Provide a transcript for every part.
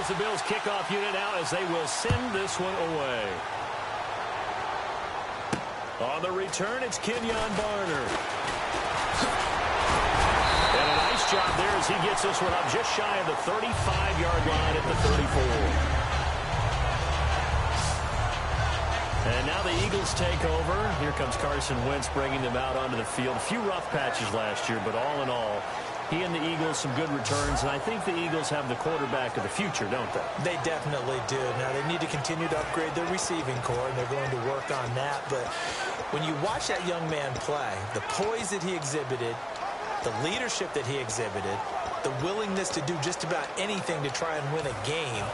goes the Bills kickoff unit out as they will send this one away. On the return, it's Kenyon Barner. And a nice job there as he gets this one up just shy of the 35-yard line at the 34. And now the Eagles take over. Here comes Carson Wentz bringing them out onto the field. A few rough patches last year, but all in all, he and the Eagles, some good returns. And I think the Eagles have the quarterback of the future, don't they? They definitely do. Now, they need to continue to upgrade their receiving core, and they're going to work on that. But when you watch that young man play, the poise that he exhibited, the leadership that he exhibited, the willingness to do just about anything to try and win a game.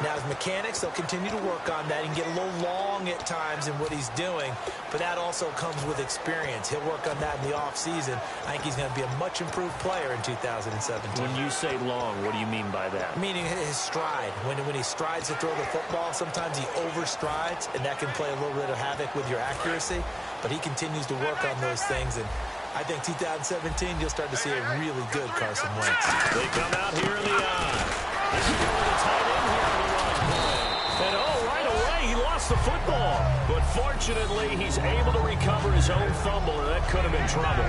Now, his mechanics, they'll continue to work on that. He can get a little long at times in what he's doing, but that also comes with experience. He'll work on that in the offseason. I think he's going to be a much improved player in 2017. When you say long, what do you mean by that? Meaning his stride. When he strides to throw the football, sometimes he overstrides, and that can play a little bit of havoc with your accuracy, but he continues to work on those things, and I think 2017, you'll start to see a really good Carson Wentz. They come out here in the eye. He's going to tight end here on the run play. And right away, he lost the football. But fortunately, he's able to recover his own fumble, and that could have been trouble.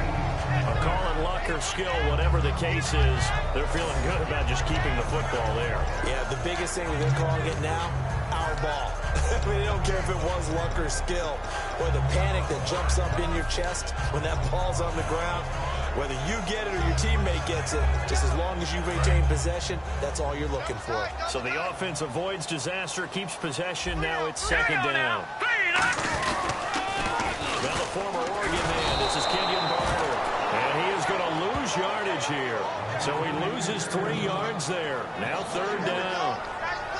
A call on luck or skill, whatever the case is, they're feeling good about just keeping the football there. Yeah, the biggest thing they're calling it now, our ball. I mean, they don't care if it was luck or skill, or the panic that jumps up in your chest when that ball's on the ground. Whether you get it or your teammate gets it, just as long as you maintain possession, that's all you're looking for. So the offense avoids disaster, keeps possession. Now it's second down. Now the former Oregon man, this is Kenyon Barner. And he is going to lose yardage here. So he loses 3 yards there. Now third down.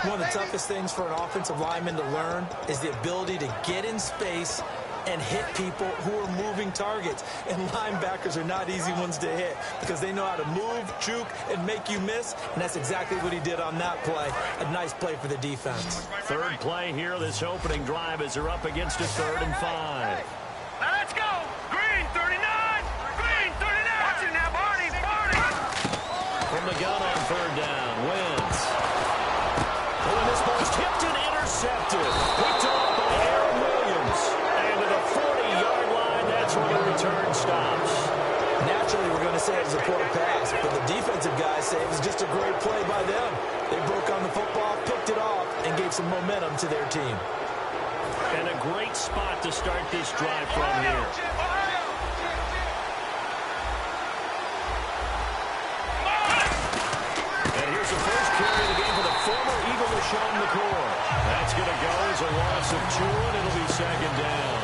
One of the toughest things for an offensive lineman to learn is the ability to get in space and hit people who are moving targets. And linebackers are not easy ones to hit because they know how to move, juke, and make you miss. And that's exactly what he did on that play. A nice play for the defense. Third play here, this opening drive as they're up against a 3rd and 5. Let's go! Green 39! Green 39! Watch it now, Barney! Barney! From the gun on 3rd down, Wentz. Oh, and this ball's tipped and intercepted. Picked up by Aaron Williams. And to the 40-yard line, that's where the return stops. Naturally, we're going to say it was a poor pass, but the defensive guys say it was just a great play by them. They broke on the football, picked it off, and gave some momentum to their team. And a great spot to start this drive from here. And here's the first carry of the game for the former Eagle, LaShawn McCoy. That's going to go as a loss of 2, and it'll be second down.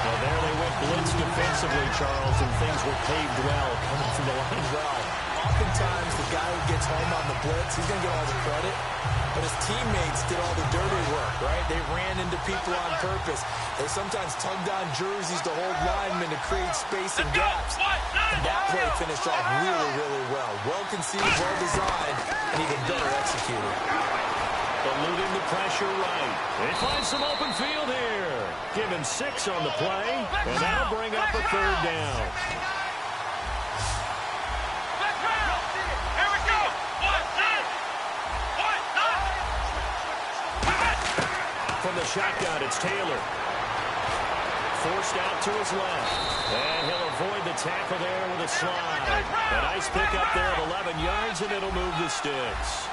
Well, there they went blitz defensively, Charles, and things were paved well coming from the line. Well, oftentimes the guy who gets home on the blitz, he's going to get all the credit. But his teammates did all the dirty work, right? They ran into people on purpose. They sometimes tugged on jerseys to hold linemen to create space and gaps. And that play finished off really, really well. Well conceived, well designed, and even better executed. Eluding the pressure right. They find some open field here. Give him 6 on the play, and that'll bring up a 3rd down. From the shotgun, it's Taylor. Forced out to his left. And he'll avoid the tackle there with a slide. A nice pickup there of 11 yards, and it'll move the sticks.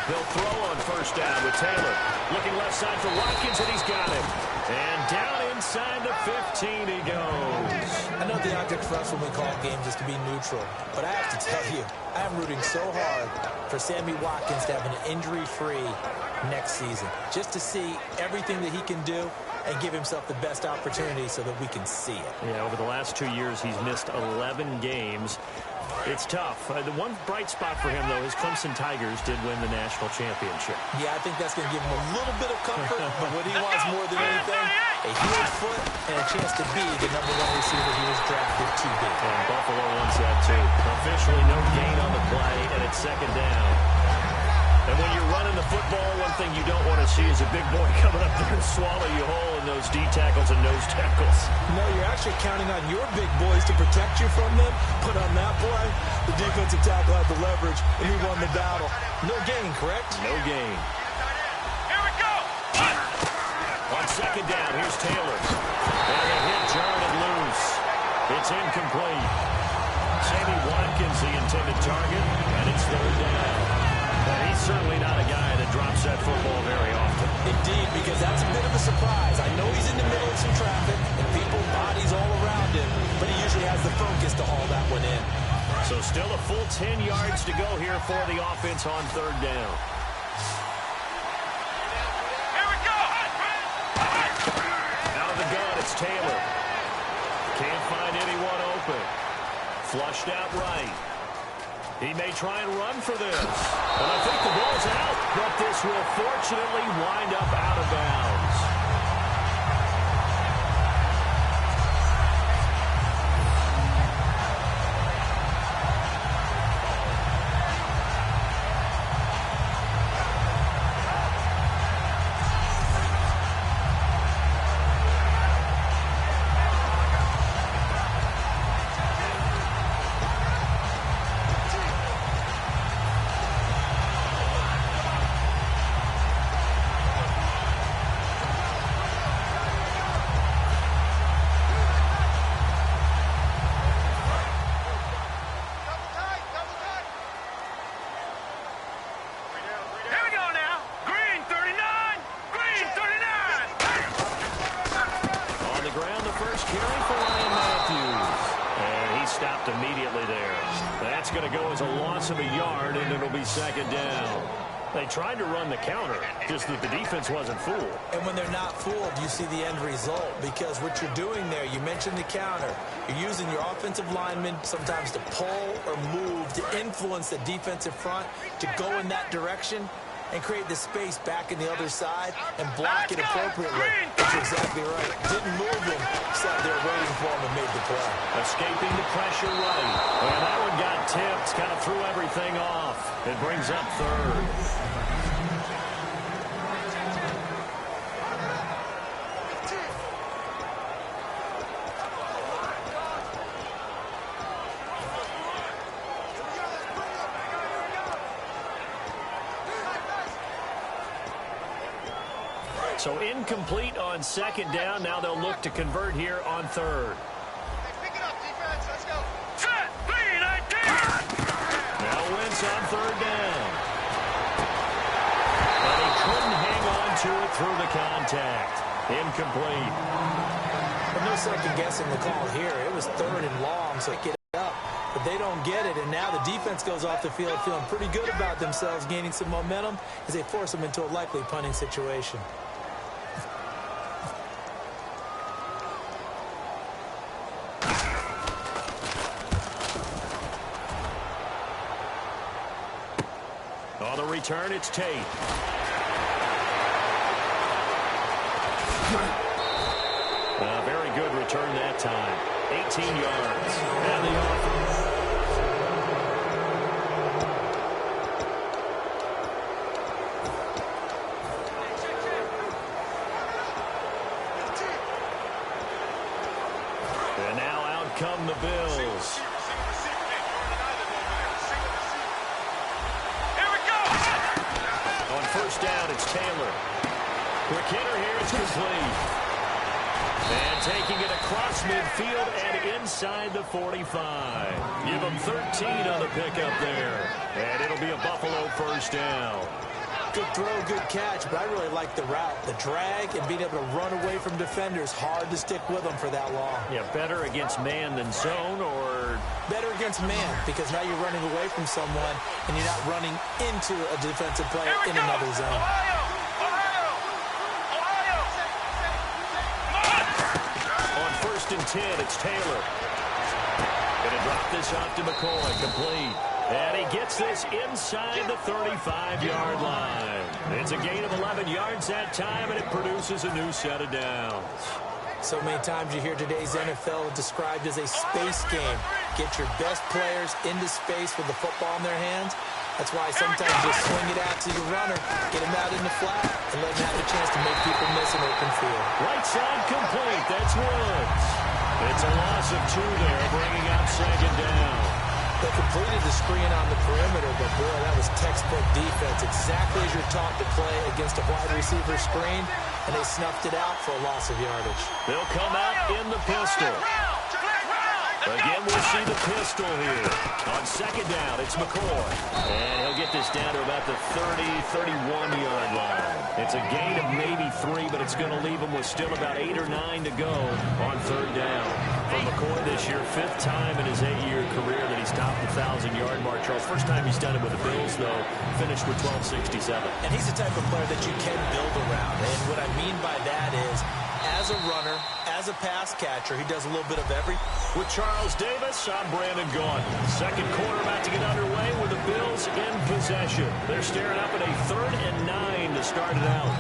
They'll throw on first down with Taylor. Looking left side for Watkins, and he's got him. And down inside the 15 he goes. I know the object for us when we call games is to be neutral, but I have to tell you, I am rooting so hard for Sammy Watkins to have an injury-free next season, just to see everything that he can do and give himself the best opportunity so that we can see it. Yeah, over the last 2 years, he's missed 11 games. It's tough. The one bright spot for him, though, is Clemson Tigers did win the national championship. Yeah, I think that's going to give him a little bit of comfort, but what he wants more than anything, a healed foot and a chance to be the #1 receiver he was drafted to be. And Buffalo wants that, too. Officially no gain on the play, and it's second down. And when you're running the football, one thing you don't want to see is a big boy coming up there and swallow you whole in those D tackles and nose tackles. No, you're actually counting on your big boys to protect you from them. But on that play, the defensive tackle had the leverage, and he won the battle. No gain, correct? No gain. Here we go. On second down, here's Taylor. And a hit jarred loose. It's incomplete. Sammy Watkins, the intended target, and it's third down. But he's certainly not a guy that drops that football very often. Indeed, because that's a bit of a surprise. I know he's in the middle of some traffic, and people, bodies all around him, but he usually has the focus to haul that one in. So still a full 10 yards to go here for the offense on third down. Here we go. Out of the gun, it's Taylor. Can't find anyone open. Flushed out right. He may try and run for this. And I think the ball's out, but this will fortunately wind up out of bounds. Immediately there. That's going to go as a loss of a yard, and it'll be second down. They tried to run the counter, just that the defense wasn't fooled. And when they're not fooled, you see the end result, because what you're doing there, you mentioned the counter. You're using your offensive linemen sometimes to pull or move to influence the defensive front to go in that direction and create the space back in the other side and block it appropriately. That's exactly right. Didn't move them, sat there waiting for him and made the play. Escaping the pressure right. And that one got tipped, kind of threw everything off. It brings up third. So incomplete on second down. Now they'll look to convert here on third. Pick it up, defense. Let's go. Set. Lead, 19. Now Wentz on third down. But he couldn't hang on to it through the contact. Incomplete. Well, no second guessing the call here. It was third and long, so get it up. But they don't get it, and now the defense goes off the field feeling pretty good about themselves, gaining some momentum as they force them into a likely punting situation. On the return, it's Tate. Very good return that time. 18 yards. And the offer. And now out come the Bills. First down, it's Taylor. Quick hitter here, it's complete. And taking it across midfield and inside the 45. Give them 13 on the pickup there. And it'll be a Buffalo first down. Good throw, good catch, but I really like the route. The drag and being able to run away from defenders. Hard to stick with them for that long. Yeah, better against man than zone, or better against man, because now you're running away from someone and you're not running into a defensive player in another zone. On first and 10, it's Taylor. Going to drop this off to McCoy, complete. And he gets this inside the 35-yard line. It's a gain of 11 yards that time, and it produces a new set of downs. So many times you hear today's NFL described as a space game. Get your best players into space with the football in their hands, That's why sometimes just swing it out to your runner, get him out in the flat, and let him have a chance to make people miss an open field. Right side complete. That's Woods. It's a loss of 2 there, bringing up second down. They completed the screen on the perimeter, but boy, that was textbook defense. Exactly as you're taught to play against a wide receiver screen, and they snuffed it out for a loss of yardage. They'll come out in the pistol. Again, we'll see the pistol here. On second down, it's McCoy. And he'll get this down to about the 30, 31-yard line. It's a gain of maybe 3, but it's going to leave him with still about 8 or 9 to go on third down. For McCoy this year, 5th time in his 8-year career that he's topped the 1,000-yard mark. Charles, first time he's done it with the Bills, though, finished with 1267. And he's the type of player that you can build around. And what I mean by that is, as a runner, as a pass catcher, he does a little bit of everything. With Charles Davis, I'm Brandon Gaudin. Second quarter about to get underway with the Bills in possession. They're staring up at a 3rd and 9 to start it out.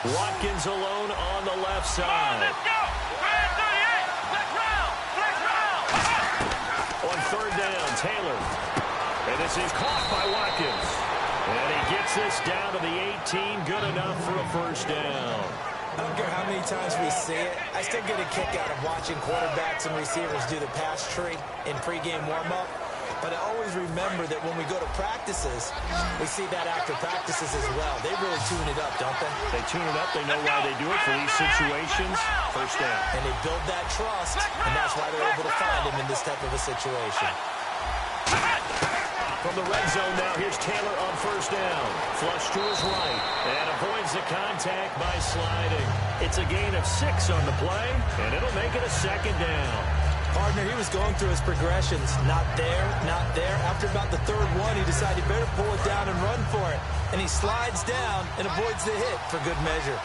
Watkins alone on the left side. Let's go! Grand 38! Let's round! Let's round! On third down, Taylor. And this is caught by Watkins. And he gets this down to the 18. Good enough for a first down. I don't care how many times we see it. I still get a kick out of watching quarterbacks and receivers do the pass tree in pregame warm-up. But I always remember that when we go to practices, we see that after practices as well. They really tune it up, don't they? They tune it up. They know why they do it for these situations. First down. And they build that trust, and that's why they're able to find him in this type of a situation. From the red zone now, here's Taylor on first down. Flush to his right, and avoids the contact by sliding. It's a gain of 6 on the play, and it'll make it a second down. Partner, he was going through his progressions. Not there, not there. After about the 3rd one, he decided he better pull it down and run for it. And he slides down and avoids the hit for good measure.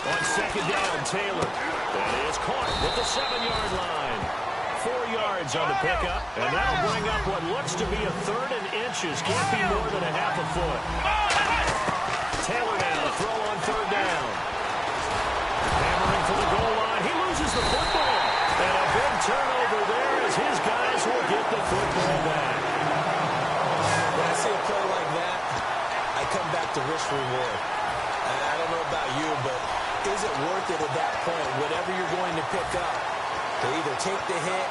On second down, Taylor. That is caught with the 7-yard line. 4 yards on the pickup, and that'll bring up what looks to be a 3rd and inches. Can't be more than a half a foot. Taylor now, throw on third down. Hammering for the goal line. He loses the football. And a big turnover there as his guys will get the football back. When I see a play like that, I come back to risk reward. I don't know about you, but is it worth it at that point, whatever you're going to pick up, to either take the hit,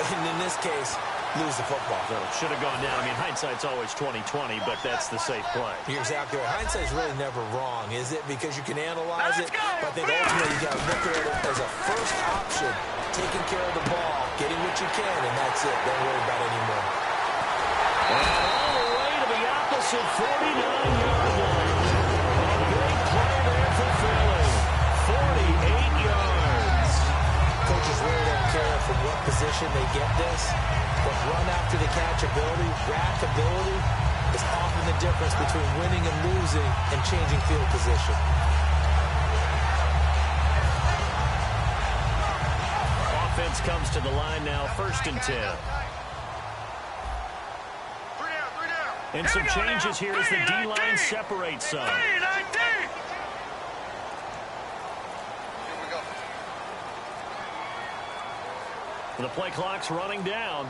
and in this case, lose the football? So it should have gone down. I mean, hindsight's always 20/20, but that's the safe play. You're exactly right. Hindsight's really never wrong, is it? Because you can analyze it, but I think ultimately you got to look at it as a first option, taking care of the ball, getting what you can, and that's it. Don't worry about it anymore. And all the way to the opposite 49-yard line. A big play there for Philly. 48 yards. Coaches really don't care from what position they get this, but run after the catch ability, rack ability, is often the difference between winning and losing and changing field position. Offense comes to the line now, 1st and 10. And some changes here as the D-line separates some. The play clock's running down.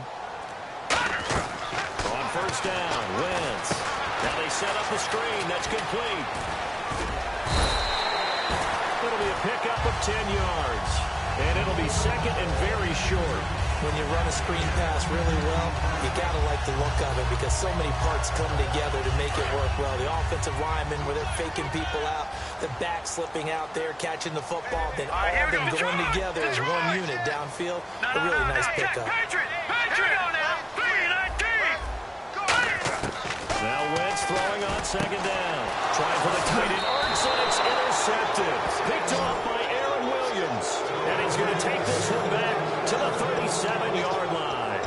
On first down, Wentz. Now they set up the screen. That's complete. It'll be a pickup of 10 yards. And it'll be 2nd and very short. When you run a screen pass really well, you got to like the look of it because so many parts come together to make it work well. The offensive linemen, where they're faking people out, the back slipping out there, catching the football, then all of them going together as one unit downfield. A really nice pickup. Now Wentz throwing on second down. Trying for the tight end. Arts, and it's intercepted. Picked off by Aaron Williams. And he's going to take this one back to the 37-yard line.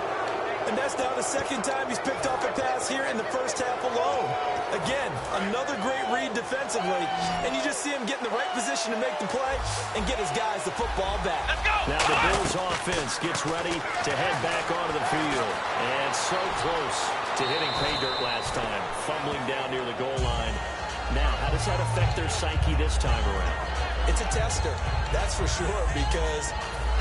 And that's now the 2nd time he's picked off a pass here in the first half alone. Again, another great read defensively. And you just see him get in the right position to make the play and get his guys the football back. Now the Bills His offense gets ready to head back onto the field. And so close to hitting pay dirt last time, fumbling down near the goal line. Now, how does that affect their psyche this time around? It's a tester, that's for sure, because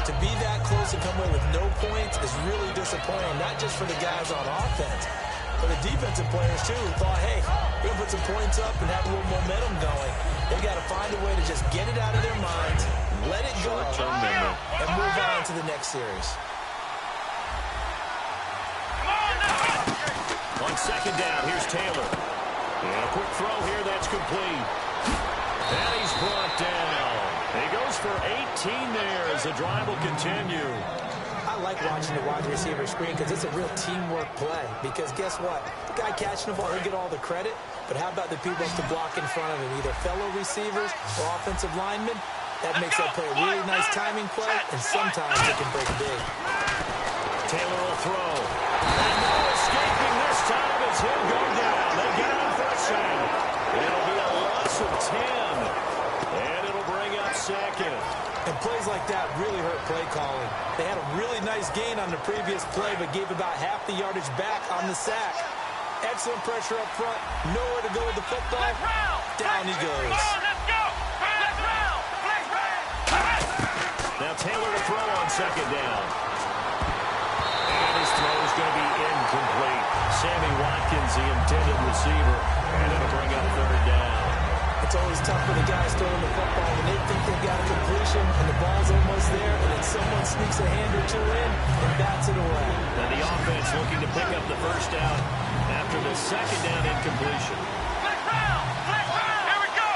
to be that close and come away with no points is really disappointing, not just for the guys on offense, but the defensive players, too, who thought, hey, we're going to put some points up and have a little momentum going. They've got to find a way to just get it out of their minds, let it go, and move on to the next series. On second down, here's Taylor. And a quick throw here, that's complete. And he's brought down. He goes for 18 there as the drive will continue. I like watching the wide receiver screen because it's a real teamwork play. Because guess what? The guy catching the ball, he'll get all the credit. But how about the people to block in front of him, either fellow receivers or offensive linemen? That makes that play a really nice timing play, and sometimes it can break big. Taylor will throw. And no escaping this time as he'll go down. They get him for a sack. It'll be a loss of 10. And it'll bring up second. And plays like that really hurt play calling. They had a really nice gain on the previous play, but gave about half the yardage back on the sack. Excellent pressure up front. Nowhere to go with the football. Down he goes. Now Taylor to throw on second down. And his throw is going to be incomplete. Sammy Watkins, the intended receiver. And it'll bring up third down. It's always tough for the guys throwing the football when they think they've got a completion and the ball's almost there, and then someone sneaks a hand or two in and bats it away. And the offense looking to pick up the first down after the second down incompletion. Here we go.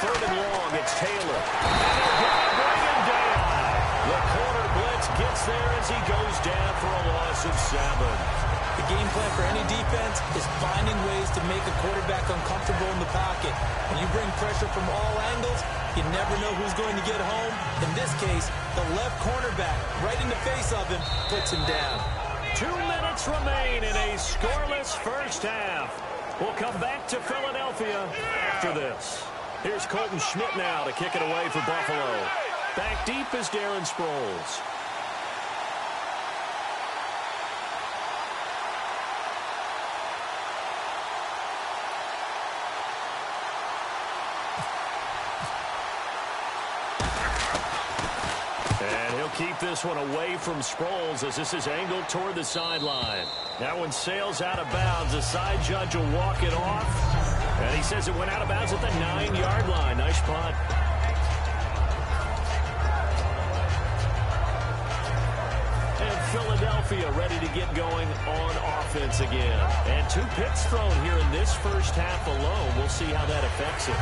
Third and long, it's Taylor. And they're going to bring him down. The corner blitz gets there as he goes down for a loss of 7. The game plan for any defense is finding ways to make a quarterback uncomfortable in the pocket. When you bring pressure from all angles, you never know who's going to get home. In this case, the left cornerback, right in the face of him, puts him down. 2 minutes remain in a scoreless first half. We'll come back to Philadelphia after this. Here's Colton Schmidt now to kick it away for Buffalo. Back deep is Darren Sproles. And he'll keep this one away from Sproles as this is angled toward the sideline. That one sails out of bounds. The side judge will walk it off. And he says it went out of bounds at the 9-yard line. Nice punt. And Philadelphia ready to get going on offense again. And 2 picks thrown here in this first half alone. We'll see how that affects it.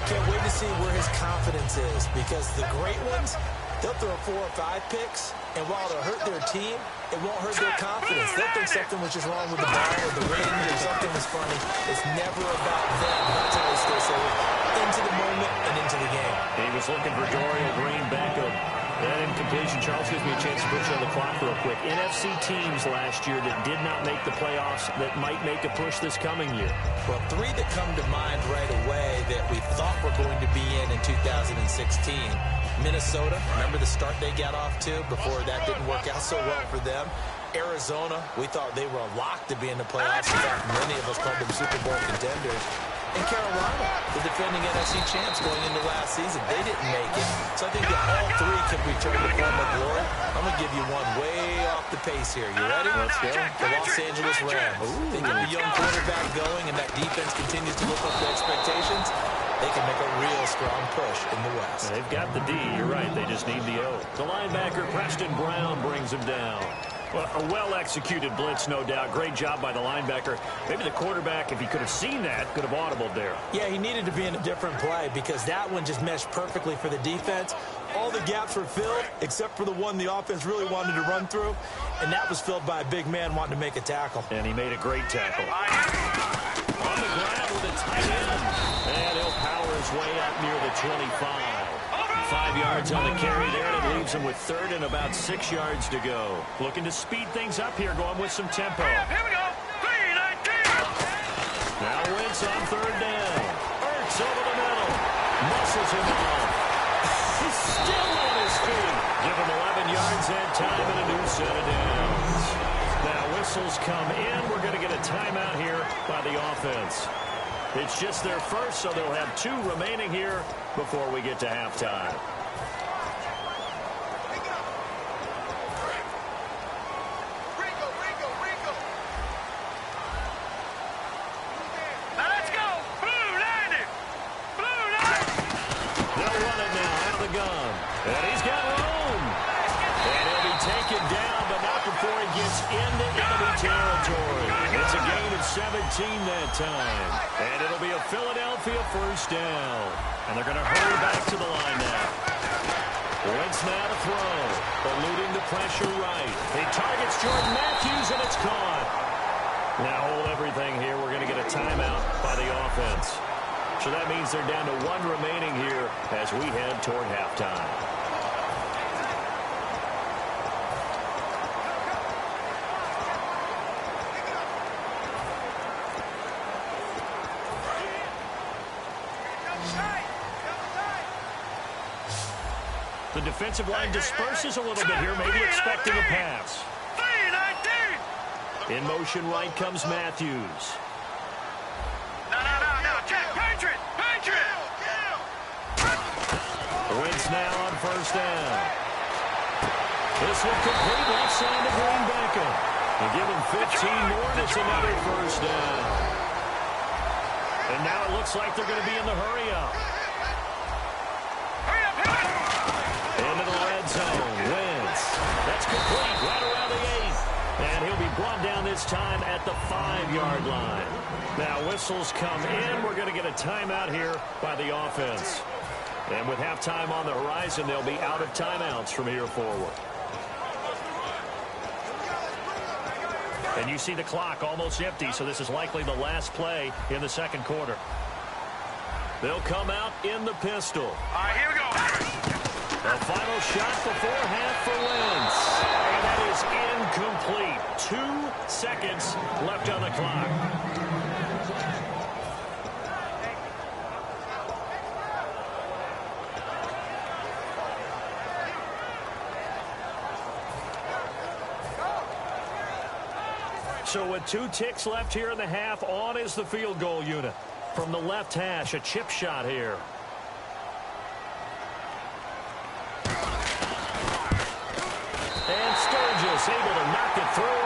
Can't wait to see where his confidence is, because the great ones, they'll throw 4 or 5 picks, and while it'll hurt their team, it won't hurt their confidence. They'll think something was just wrong with the ball or the wind or something was funny. It's never about them. That's how they stay so into the moment and into the game. He was looking for Dorial Green back up. That incompletion, Charles, gives me a chance to put you on the clock real quick. NFC teams last year that did not make the playoffs that might make a push this coming year. Well, 3 that come to mind right away that we thought were going to be in 2016. Minnesota, remember the start they got off to before that didn't work out so well for them. Arizona, we thought they were a lock to be in the playoffs. In fact, many of us called them Super Bowl contenders. And Carolina, the defending NFC champs going into last season, they didn't make it. So I think that all 3 could return to form of glory. I'm going to give you one way off the pace here. You ready? Let's go. The Los Angeles Rams. They get the young quarterback going, and that defense continues to live up to expectations. They can make a real strong push in the West. They've got the D. You're right. They just need the O. The linebacker, Preston Brown, brings him down. Well, a well-executed blitz, no doubt. Great job by the linebacker. Maybe the quarterback, if he could have seen that, could have audibled there. Yeah, he needed to be in a different play because that one just meshed perfectly for the defense. All the gaps were filled except for the one the offense really wanted to run through, and that was filled by a big man wanting to make a tackle. And he made a great tackle. On the ground with a tight end. And he'll power his way up near the 25. 5 yards on the carry there, and it leaves him with 3rd and about 6 yards to go. Looking to speed things up here, going with some tempo. Here we go. 3-19. Now Wentz on 3rd down. Ertz over the middle. Muscles him off. He's still him 11 yards that time and a new set of downs. Now whistles come in. We're going to get a timeout here by the offense. It's just their first, so they'll have 2 remaining here before we get to halftime. And he's got room. And he'll be taken down, but not before he gets into enemy territory. It's a gain of 17 that time. And it'll be a Philadelphia first down. And they're going to hurry back to the line now. Wentz now to throw. Eluding the pressure right. He targets Jordan Matthews, and it's caught. Now hold everything here. We're going to get a timeout by the offense. So that means they're down to 1 remaining here as we head toward halftime. The defensive line disperses a little bit here, maybe expecting a pass. In motion right comes Matthews. Wentz now on first down. This one complete left side to Green Beckham. And give him 15 more, and it's another first down. And now it looks like they're going to be in the hurry-up. Into the red zone. Wentz. That's complete right around the 8. And he'll be brought down this time at the 5-yard line. Now whistles come in. We're going to get a timeout here by the offense. And with halftime on the horizon, they'll be out of timeouts from here forward. And you see the clock almost empty, so this is likely the last play in the second quarter. They'll come out in the pistol. All right, here we go. The final shot before half for Wentz. And that is incomplete. 2 seconds left on the clock. So with 2 ticks left here in the half, on is the field goal unit. From the left hash, a chip shot here. And Sturgis able to knock it through.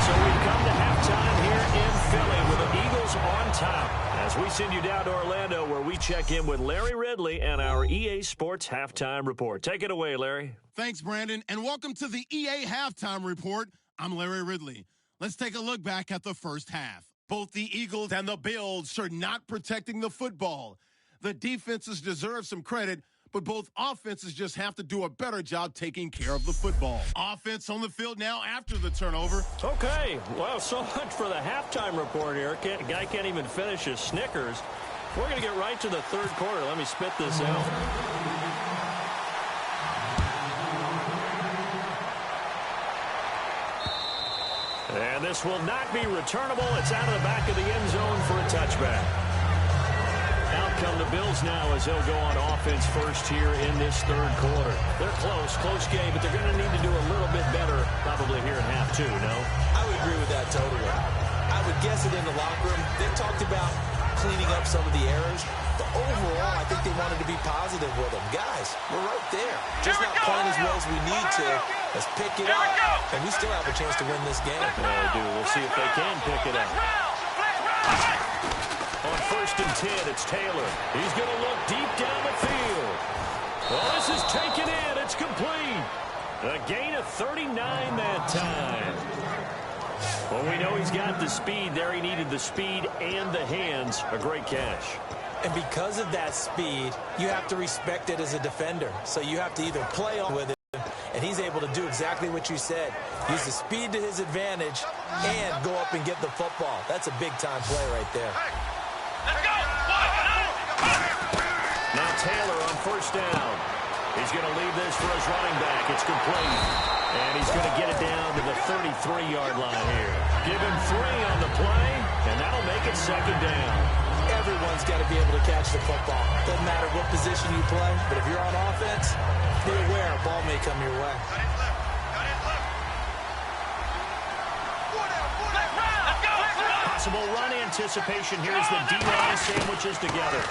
So we come to halftime here in Philly with the Eagles on top. As we send you down to Orlando, where we check in with Larry Ridley and our EA Sports Halftime Report. Take it away, Larry. Thanks, Brandon, and welcome to the EA Halftime Report. I'm Larry Ridley. Let's take a look back at the first half. Both the Eagles and the Bills are not protecting the football. The defenses deserve some credit, but both offenses just have to do a better job taking care of the football. Offense on the field now after the turnover. Okay, well, so much for the halftime report here. Guy can't even finish his Snickers. We're going to get right to the third quarter. Let me spit this out. And this will not be returnable. It's out of the back of the end zone for a touchback. Out come the Bills now as they'll go on offense first here in this third quarter. They're close game, but they're going to need to do a little bit better probably here in half 2, no? I would agree with that totally. I would guess it in the locker room. They talked about cleaning up some of the errors, but overall, I think they wanted to be positive with them. Guys, we're right there. Just not playing as well as we need to. Let's pick it up, and we still have a chance to win this game. Yeah, we do. We'll see if they can pick it up. On 1st and 10, it's Taylor. He's going to look deep down the field. Well, this is taken in. It's complete. A gain of 39 that time. Well, we know he's got the speed there. He needed the speed and the hands. A great catch. And because of that speed, you have to respect it as a defender. So you have to either play on with it, and he's able to do exactly what you said. Use the speed to his advantage and go up and get the football. That's a big-time play right there. Let's go. Now Taylor on 1st down. He's going to leave this for his running back. It's complete. And he's going to get it down to the 33-yard line here. Give him 3 on the play, and that'll make it 2nd down. Everyone's got to be able to catch the football. Doesn't matter what position you play, but if you're on offense, be aware a ball may come your way. Possible run anticipation here as the D-line sandwiches together.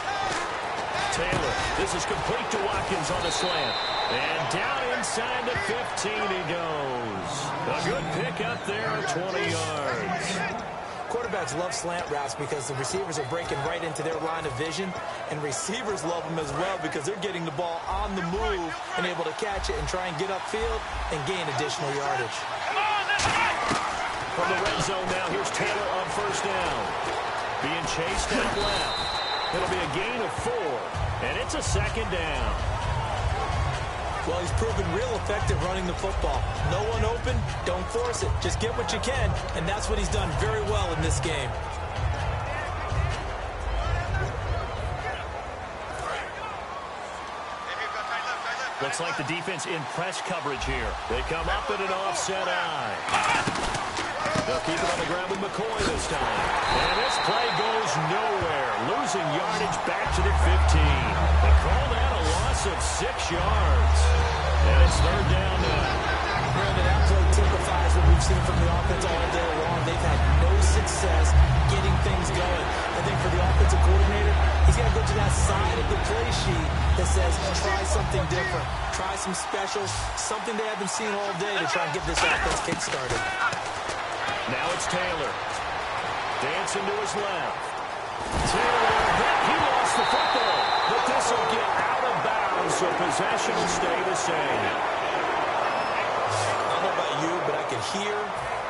Taylor, this is complete to Watkins on the slant. And down inside the 15 he goes. A good pick up there of 20 yards. Quarterbacks love slant routes because the receivers are breaking right into their line of vision, and receivers love them as well because they're getting the ball on the move and able to catch it and try and get upfield and gain additional yardage. From the red zone now, here's Taylor on first down. Being chased out left. It'll be a gain of 4, and it's a second down. Well, he's proven real effective running the football. No one open, don't force it. Just get what you can, and that's what he's done very well in this game. Looks like the defense in press coverage here. They come up in an offset eye. They'll keep it on the ground with McCoy this time. And this play goes nowhere. Losing yardage back to the 15. They call that a loss of 6 yards. And it's third down now. Brandon, that play typifies what we've seen from the offense all day long. They've had no success getting things going. I think for the offensive coordinator, he's got to go to that side of the play sheet that says try something different. Try some specials, something they haven't seen all day to try and get this offense kick-started. Now it's Taylor. Dancing to his left. Taylor, he lost the football. But this will get out of bounds, so possession will stay the same. I don't know about you, but I can hear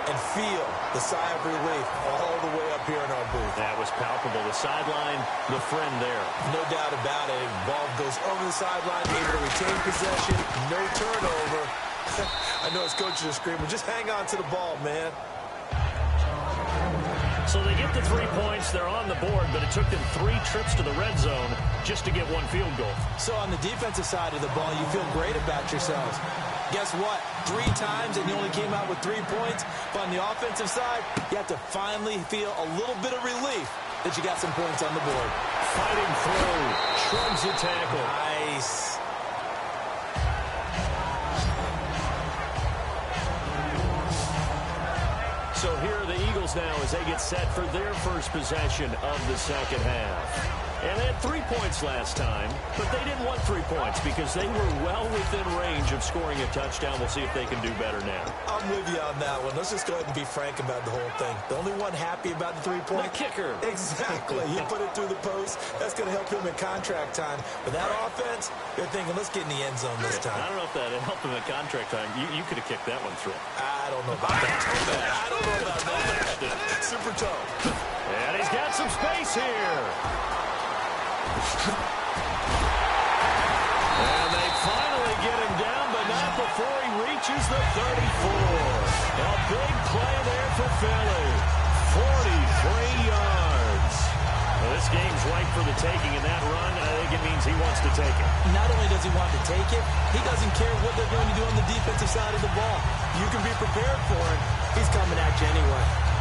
and feel the sigh of relief all the way up here in our booth. That was palpable. The sideline, the friend there. No doubt about it. Ball goes over the sideline, able to retain possession, no turnover. I know his coaches are screaming, just hang on to the ball, man. So they get the 3 points. They're on the board, but it took them 3 trips to the red zone just to get 1 field goal. So on the defensive side of the ball, you feel great about yourselves. Guess what? 3 times and you only came out with 3 points. But on the offensive side, you have to finally feel a little bit of relief that you got some points on the board. Fighting through. Shrugs the tackle. Nice. So here are the Eagles now as they get set for their first possession of the second half. And they had 3 points last time, but they didn't want 3 points because they were well within range of scoring a touchdown. We'll see if they can do better now. I'm with you on that one. Let's just go ahead and be frank about the whole thing. The only one happy about the 3-point? The kicker. Exactly. You put it through the post. That's going to help him in contract time. But that offense, they're thinking, let's get in the end zone this time. I don't know if that helped him at contract time. You could have kicked that one through. I don't know about that. I don't know about that. Super toe. And he's got some space here. And they finally get him down, but not before he reaches the 34. A big play there for Philly. 43 yards. Well, this game's ripe for the taking, and that run, I think it means he wants to take it. Not only does he want to take it, he doesn't care what they're going to do on the defensive side of the ball. You can be prepared for him. He's coming at you anyway.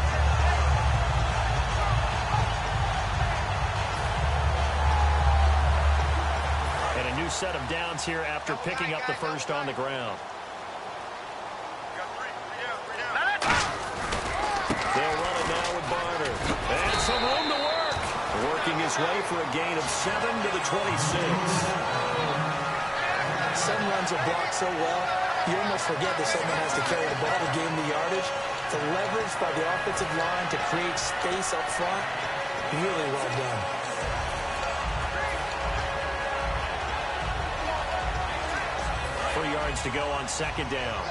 Set of downs here after picking up the first on the ground. They'll run it now with Barter. And some room to work. Working his way for a gain of 7 to the 26. Some runs are blocked so well, you almost forget that someone has to carry the ball to gain the yardage. The leverage by the offensive line to create space up front, really well done. 3 yards to go on second down.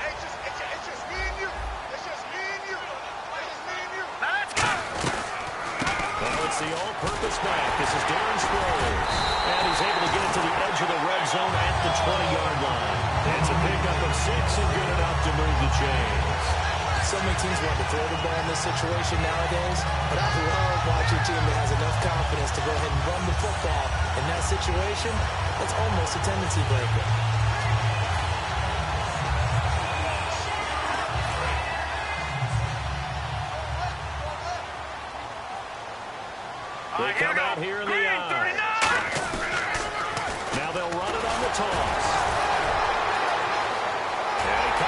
It's just me and you. It's just me and you. It's just me and you. Now let's go. Well, it's the all-purpose back. This is Darren Sproles. And he's able to get it to the edge of the red zone at the 20-yard line. It's a pickup of 6 and good enough to move the chains. So many teams want to throw the ball in this situation nowadays, but I love watching a team that has enough confidence to go ahead and run the football. In that situation, that's almost a tendency breaker. They come out here in the eye. Now they'll run it on the toss.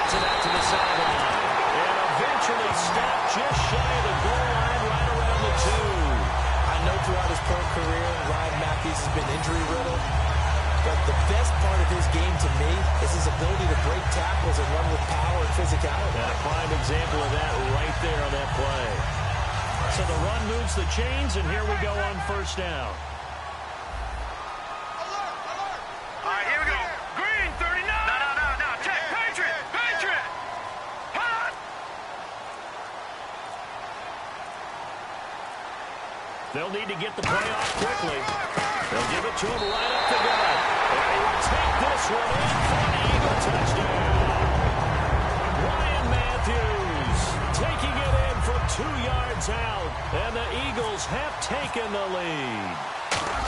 Gets it out to the sideline. And eventually stopped just shy of the goal line right around the 2. I know throughout his pro career, Ryan Matthews has been injury-riddled. But the best part of his game to me is his ability to break tackles and run with power and physicality. And a prime example of that right there on that play. So the run moves the chains, and here we go on first down. All right, here we go. Green, 39. No. Check. Patriot. Hot. They'll need to get the play off quickly. They'll give it to him right up the gut. And he will take this one in for the Eagle touchdown. Ryan Matthews taking it in from 2 yards out. And the Eagles have taken the lead.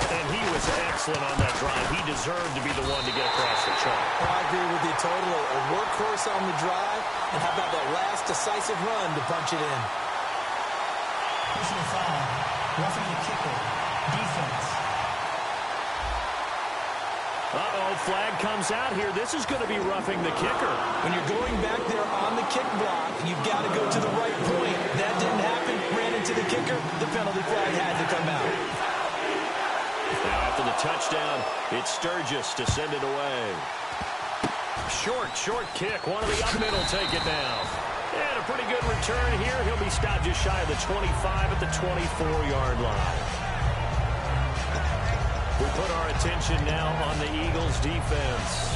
And he was excellent on that drive. He deserved to be the one to get across the chalk. Well, I agree with you totally. A workhorse on the drive. And how about that last decisive run to punch it in? Personal foul. Roughing the kicker. Defense. Uh-oh, flag comes out here. This is going to be roughing the kicker. When you're going back there on the kick block, you've got to go to the right point. That didn't happen. Ran into the kicker. The penalty flag had to come out. Now after the touchdown, it's Sturgis to send it away. Short kick. One of the up middle take it down. And a pretty good return here. He'll be stopped just shy of the 25 at the 24-yard line. We put our attention now on the Eagles' defense.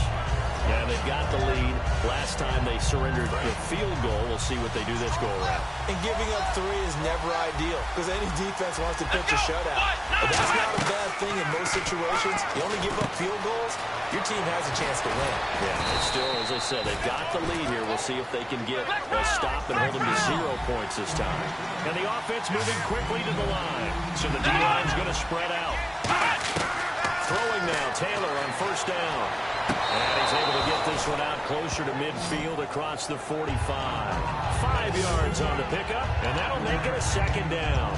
Yeah, they've got the lead. Last time they surrendered the field goal. We'll see what they do this go-around. And giving up 3 is never ideal because any defense wants to pitch a shutout. But that's not a bad thing in most situations. You only give up field goals, your team has a chance to win. Yeah, it's still, as I said, they've got the lead here. We'll see if they can get a stop and hold them to 0 points this time. And the offense moving quickly to the line. So the D-line's going to spread out. Throwing now, Taylor on first down. And he's able to get this one out closer to midfield across the 45. 5 yards on the pickup, and that'll make it a second down.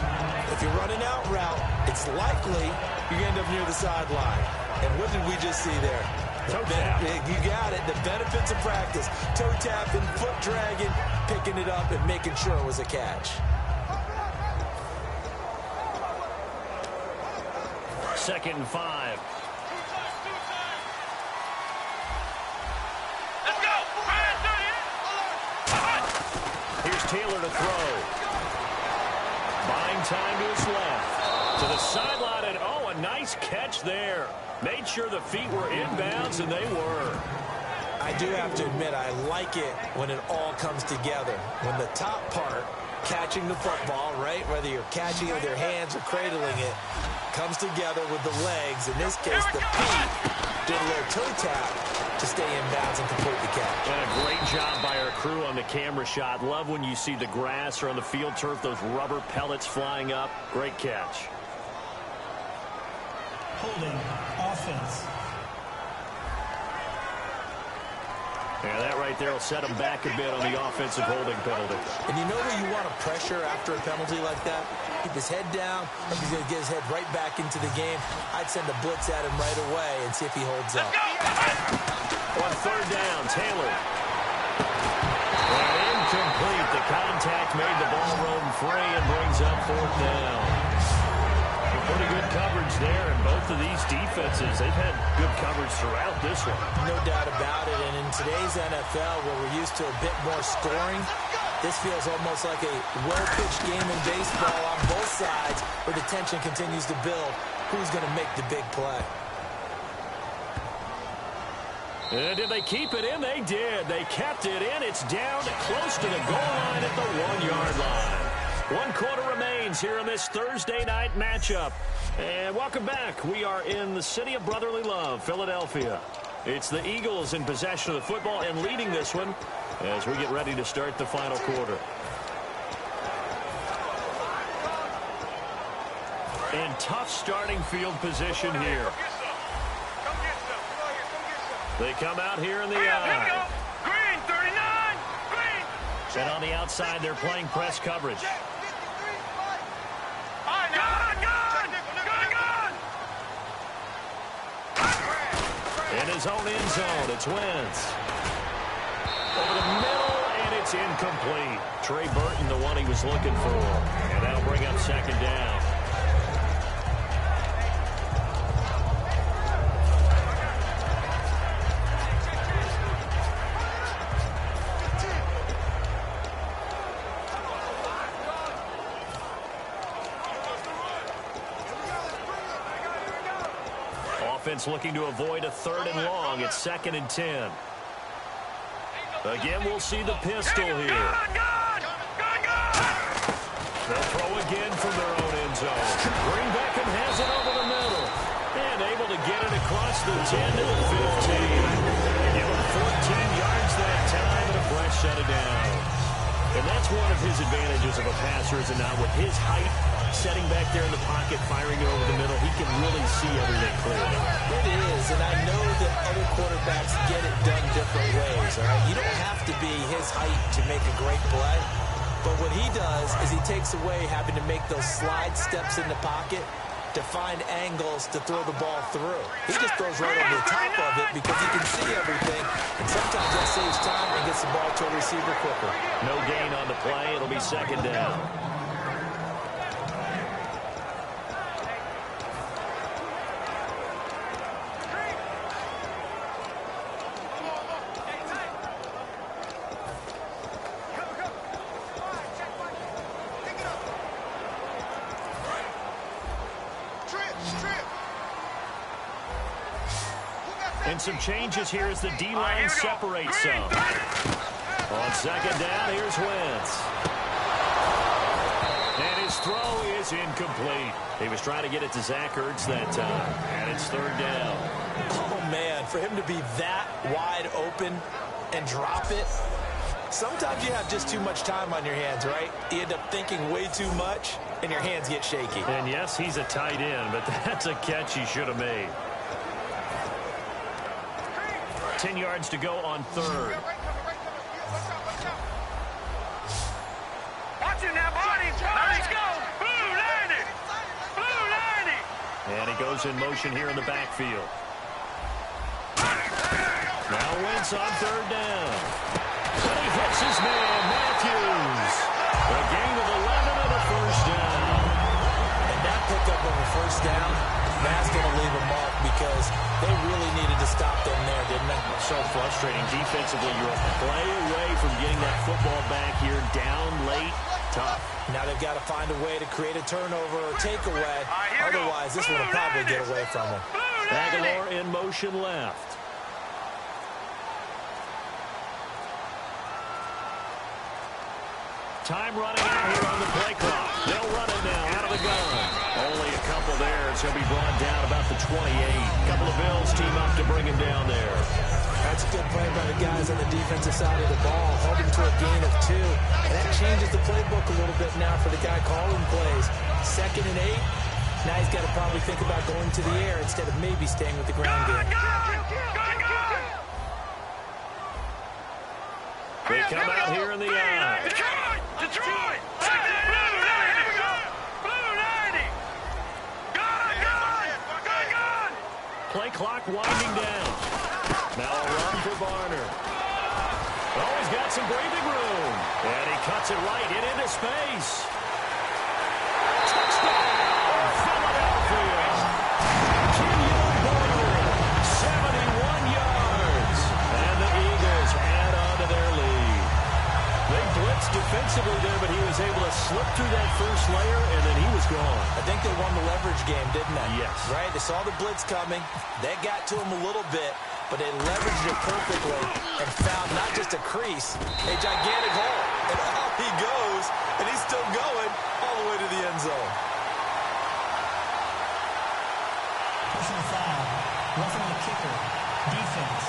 If you're running out route, it's likely you end up near the sideline. And what did we just see there? Toe tap. You got it. The benefits of practice. Toe tapping, foot dragging, picking it up, and making sure it was a catch. Second and 5. Let's go. Here's Taylor to throw. Buying time to his left. To the sideline, and oh, a nice catch there. Made sure the feet were inbounds, and they were. I do have to admit, I like it when it all comes together. When the top part, catching the football, right, whether you're catching it with your hands or cradling it, comes together with the legs. In this case, the feet did a little toe tap to stay in bounds and complete the catch. And a great job by our crew on the camera shot. Love when you see the grass or on the field turf, those rubber pellets flying up. Great catch. Holding. Offense. Yeah, that right there will set him back a bit on the offensive holding penalty. And you know where you want to pressure after a penalty like that? Keep his head down. If he's going to get his head right back into the game, I'd send a blitz at him right away and see if he holds up. On third down, Taylor. And incomplete. The contact made the ball roam free and brings up fourth down. Pretty good coverage there, and both of these defenses, they've had good coverage throughout this one. No doubt about it, and in today's NFL, where we're used to a bit more scoring, this feels almost like a well-pitched game in baseball on both sides, where the tension continues to build. Who's going to make the big play? And did they keep it in? They did. They kept it in. It's down close to the goal line at the 1-yard line. 1 quarter remains here in this Thursday night matchup. And welcome back. We are in the city of brotherly love, Philadelphia. It's the Eagles in possession of the football and leading this one as we get ready to start the final quarter. And tough starting field position here. They come out here in the eye. Green, 39. Green. And on the outside, they're playing press coverage. In his own end zone, it's Wentz. Over the middle, and it's incomplete. Trey Burton, the one he was looking for. And that'll bring up second down. Offense looking to avoid a 3rd and long. It's 2nd and 10. Again, we'll see the pistol here. They'll throw again from their own end zone. Green Beckham has it over the middle. And able to get it across the 10 to the 15. Give him 14 yards that time and a fresh set of downs. And that's one of his advantages of a passer, is it not? With his height, setting back there in the pocket, firing it over the middle, he can really see everything clearly. It is, and I know that other quarterbacks get it done different ways, all right? You don't have to be his height to make a great play, but what he does is he takes away having to make those slide steps in the pocket to find angles to throw the ball through. He just throws right over the top of it because he can see everything, and sometimes that saves time and gets the ball to a receiver quicker. No gain on the play. It'll be 2nd down. And some changes here as the D-line separates some. On 2nd down, here's Wentz. And his throw is incomplete. He was trying to get it to Zach Ertz that time. And it's 3rd down. Oh, man, for him to be that wide open and drop it, sometimes you have just too much time on your hands, right? You end up thinking way too much, and your hands get shaky. And, yes, he's a tight end, but that's a catch he should have made. 10 yards to go on 3rd. Watch it now, buddy. Let's go. Blue 90. Blue 90. And he goes in motion here in the backfield. Now Wentz on 3rd down. And he hits his man, Matthews. A gain of 11 and a first down. And that pickup of a first down, that's going to leave a mark because they really needed to stop them there, didn't they? So frustrating. Defensively, you're a play away from getting that football back here. Down late, tough. Now they've got to find a way to create a turnover or takeaway. Otherwise, this one will probably get away from them. Aguilar in motion left. Time running out here on the play clock. They'll run it now out of the gun. Only a couple there, so he'll be brought down about the 28. A couple of Bills team up to bring him down there. That's a good play by the guys on the defensive side of the ball. Hold him to a gain of 2. And that changes the playbook a little bit now for the guy calling plays. 2nd and 8. Now he's got to probably think about going to the air instead of maybe staying with the ground game. They come out here in the eye. Detroit! Detroit! Blue 90! Blue 90! Gun! Play clock winding down. Now a run for Barner. Oh, he's got some breathing room. And he cuts it right into space. Touchdown, Philadelphia. Kenyon Barner, 71 yards. And the Eagles add on to their lead. They blitzed defensively there, but he was able to slip through that first layer, and then he was gone. I think they won the leverage game, didn't they? Yes. Right? They saw the blitz coming. They got to him a little bit, but they leveraged it perfectly and found not just a crease, a gigantic hole. And off he goes, and he's still going all the way to the end zone. Personal foul. Roughing the kicker. Defense.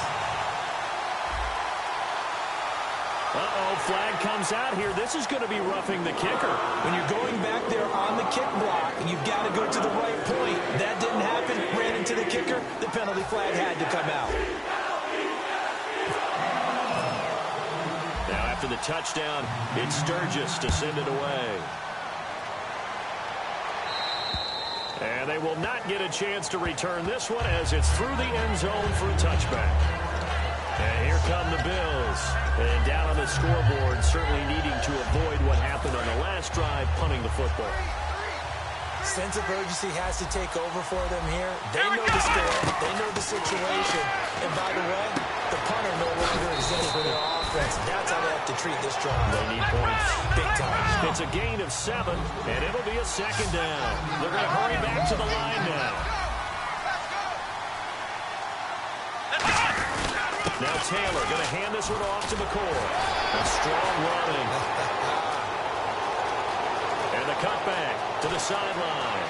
Uh-oh, flag comes out here. This is going to be roughing the kicker. When you're going back there on the kick block, you've got to go to the right point. That didn't happen. Ran into the kicker. The penalty flag had to come out. Now after the touchdown, it's Sturgis to send it away. And they will not get a chance to return this one as it's through the end zone for a touchback. And here come the Bills. And down on the scoreboard, certainly needing to avoid what happened on the last drive, punting the football. Sense of urgency has to take over for them here. They know the score. They know the situation. And by the way, the punter no longer exists for their offense. That's how they have to treat this drive. They need points. Big time. It's a gain of 7, and it'll be a second down. They're going to hurry back to the line now. Now Taylor going to hand this one off to McCoy. A strong running. And the cutback to the sideline.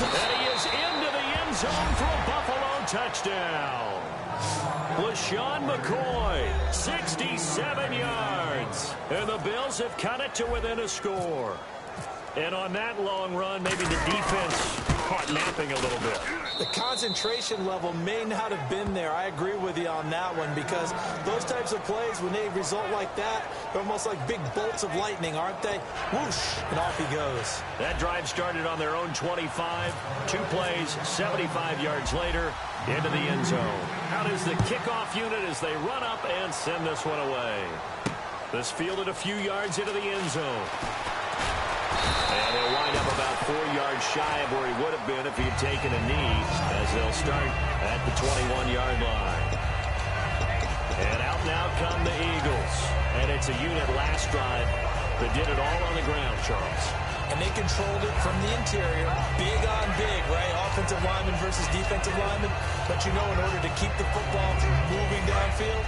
And he is into the end zone for a Buffalo touchdown. LaShawn McCoy, 67 yards. And the Bills have cut it to within a score. And on that long run, maybe the defense caught napping a little bit. The concentration level may not have been there. I agree with you on that one, because those types of plays, when they result like that, they're almost like big bolts of lightning, aren't they? Whoosh, and off he goes. That drive started on their own 25. 2 plays, 75 yards later, into the end zone. Out is the kickoff unit as they run up and send this one away. This fielded a few yards into the end zone. And they'll wind up about 4 yards shy of where he would have been if he had taken a knee, as they'll start at the 21-yard line. And out now come the Eagles. And it's a unit last drive that did it all on the ground, Charles. And they controlled it from the interior, big on big, right? Offensive lineman versus defensive lineman. But you know, in order to keep the football moving downfield,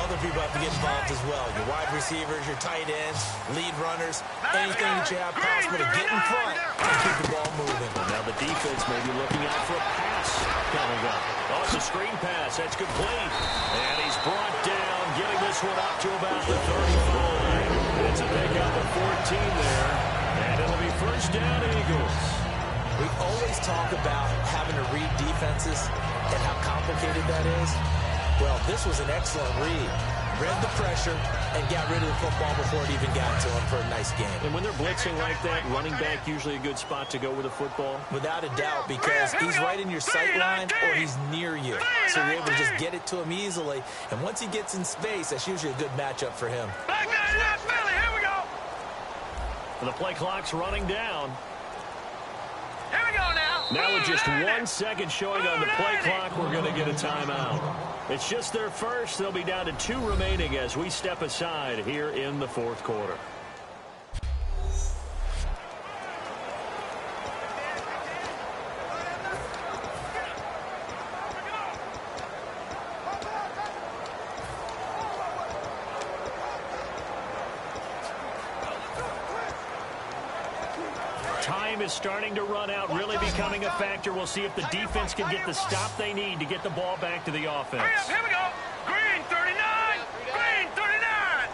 other people have to get involved as well. Your wide receivers, your tight ends, lead runners, anything that you have possible to get in front and keep the ball moving. Now the defense may be looking out for a pass coming up. Off the screen pass, that's complete. And he's brought down, getting this one up to about the 35. It's a pickup of 14 there. And it'll be first down, Eagles. We always talk about having to read defenses and how complicated that is. Well, this was an excellent read. Read the pressure and got rid of the football before it even got to him for a nice game. And when they're blitzing like that, running back usually a good spot to go with the football? Without a doubt, because he's right in your sight line or he's near you. So you're able to just get it to him easily. And once he gets in space, that's usually a good matchup for him. Back there, left belly, here we go. And the play clock's running down. Here we go now. Now with just 1 second showing on the play clock, we're going to get a timeout. It's just their first. They'll be down to 2 remaining as we step aside here in the 4th quarter. Time is starting to run out, really becoming a factor. We'll see if the defense can get the stop they need to get the ball back to the offense. Hurry up, here we go. Green 39. Green 39.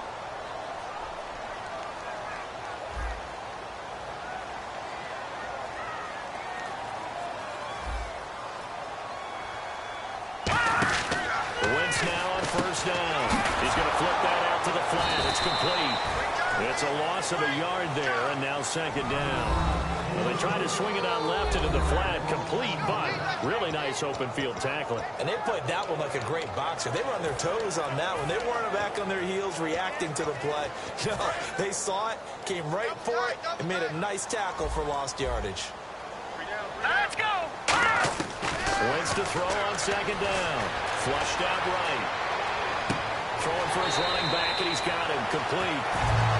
Wentz now on first down. He's going to flip that out to the flat. It's complete. It's a loss of a yard there, and now second down. Well, they tried to swing it out left into the flat, complete, but really nice open field tackling. And they played that one like a great boxer. They were on their toes on that one. They weren't back on their heels reacting to the play. No, they saw it, came right for it, and made a nice tackle for lost yardage. Let's go. Wentz to throw on second down. Flushed out right. Throwing for his running back, and he's got him complete.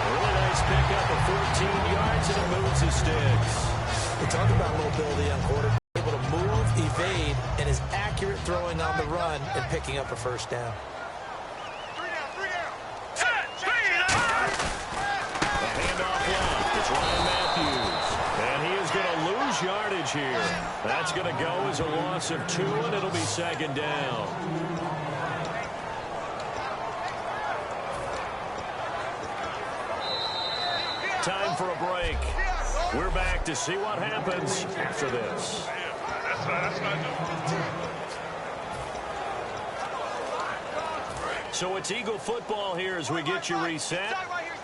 Really nice pickup of 14 yards, and it moves his sticks. We talk about mobility on quarterback, able to move, evade, and his accurate throwing on the run and picking up a first down. Three down. Set. The handoff left. It's Ryan Matthews. And he is going to lose yardage here. That's going to go as a loss of 2, and it'll be second down. Time for a break. We're back to see what happens after this. So it's Eagle football here as we get you reset.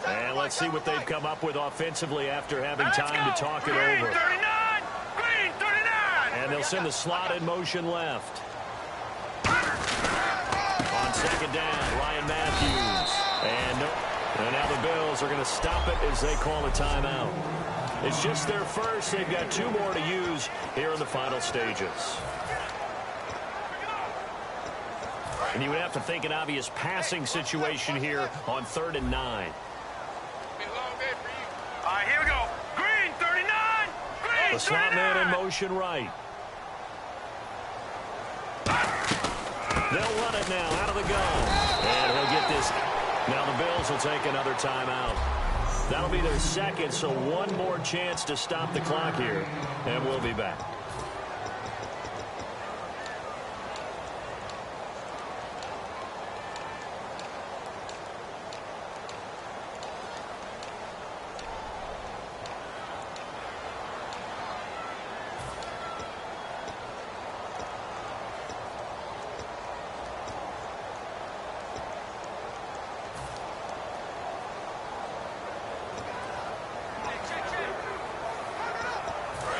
And let's see what they've come up with offensively after having time to talk it over. Green 39. And they'll send the slot in motion left. On second down, Ryan Matthews. And Bills are going to stop it as they call a timeout. It's just their first. They've got 2 more to use here in the final stages. And you would have to think an obvious passing situation here on 3rd and 9. All right, here we go. Green, 39. Green, The slot 39. man in motion right. They'll run it now out of the gun. And he'll get this. Now the Bills will take another timeout. That'll be their second, so 1 more chance to stop the clock here. And we'll be back.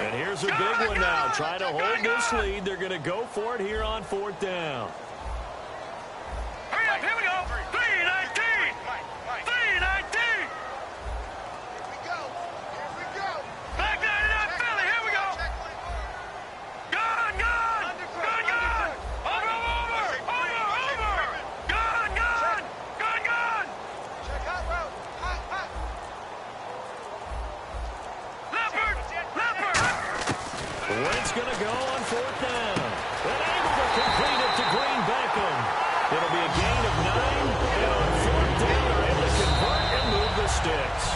And here's a big one now. Trying to hold this lead. They're going to go for it here on 4th down. Hurry up, here we go. 3-19. 3-19. Back 99, Philly, here we go. Gun. Over. Gun. Leopard. Wentz going to go on 4th down. And able to complete it to Green Beckham. It'll be a gain of 9. And on 4th down, they're able to convert and move the sticks.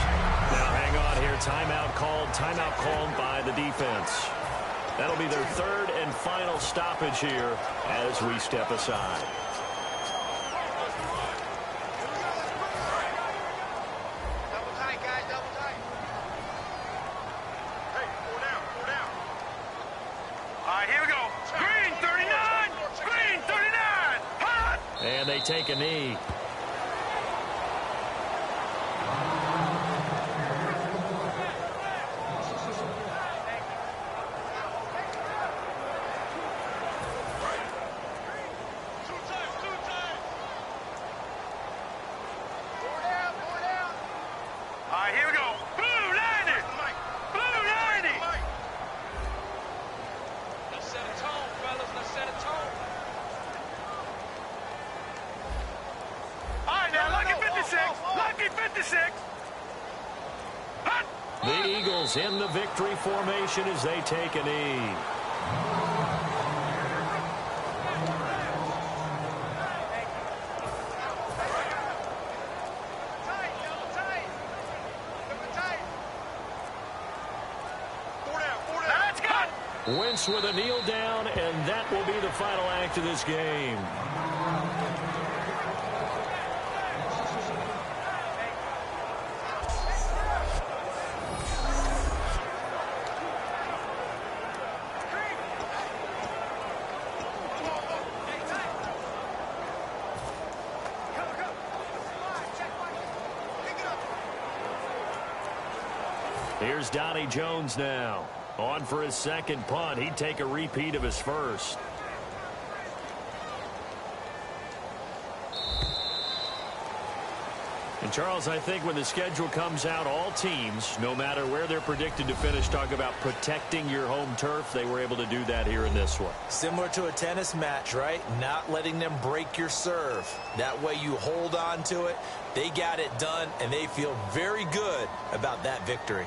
Now, hang on here. Timeout called by the defense. That'll be their 3rd and final stoppage here as we step aside. Double tight, guys, double tight. Hey, 4 down. All right, here we go. Green, 39. Green, 39. Hot. And they take a knee. All right, here we go. Blue 90. Blue 90. Let's set a tone, fellas. Let's set a tone. All right, now, lucky 56. Lucky 56. Hot. The Eagles in the victory formation as they take a knee. Wentz with a kneel down, and that will be the final act of this game. Here's Donnie Jones now. On for his second punt. He'd take a repeat of his first. And, Charles, I think when the schedule comes out, all teams, no matter where they're predicted to finish, talk about protecting your home turf. They were able to do that here in this one. Similar to a tennis match, right? Not letting them break your serve. That way you hold on to it. They got it done, and they feel very good about that victory.